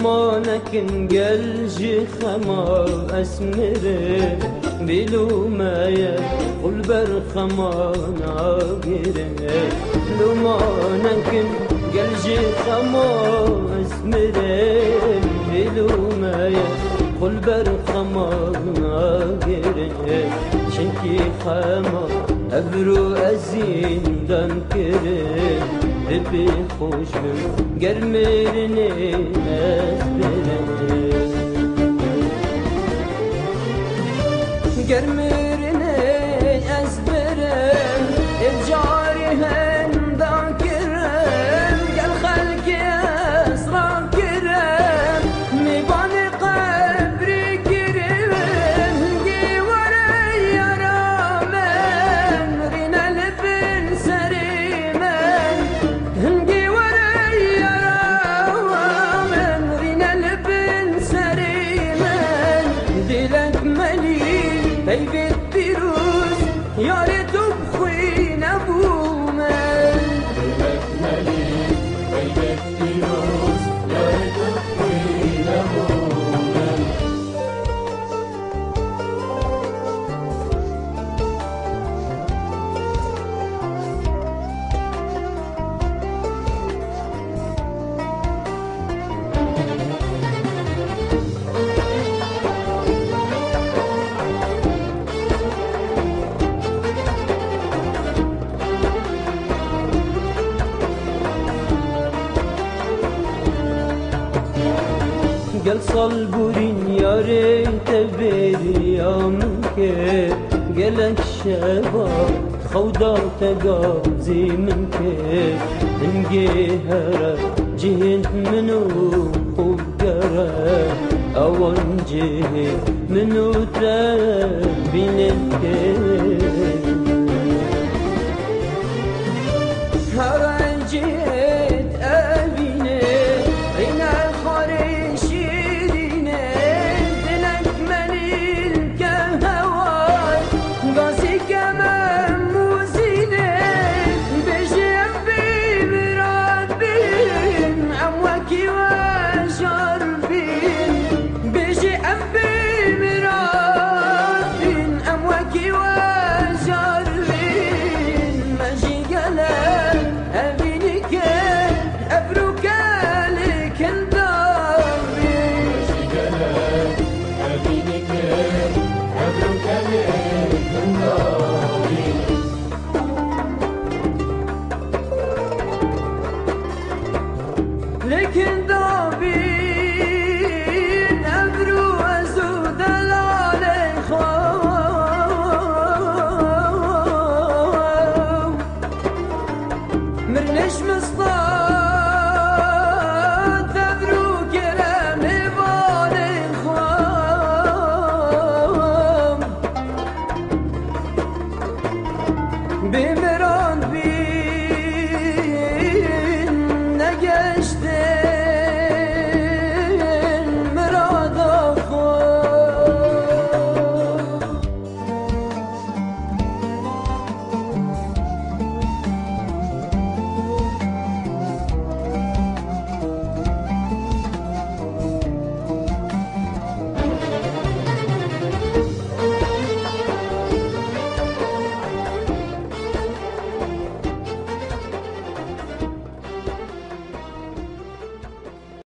لمانك نقلجي خما أسمره بلو مايا والبر خما ناقره لمانك نقلجي خما أسمره بلو مايا والبر خما ناقره شنكي خما أبرو أزين دان كره ببي خوش من گرمیرنی أسبره گرمیرنی أسبره إبجاري هندا كرم قال خلقي أسرى كرم ميباني قبري كرم هنجي وري رامن رينا لبن سريمن هنجي وري رامن رينا لبن سريمن دلك مليل بيبي الدروس يا ريت بخوين ابو مال دلك مليل بيبي الدروس يا ريت بخوين ابو مال قال صلبورين يا ريت بريامك قالك شباب خوضا تقاضي منك انجيهرة جهد منو وقرا اوان جهد منو تبينك هرا جهد أبينك رينا الخريش لكن دابين أبرو أزود العلي خواو مرنش مصطفى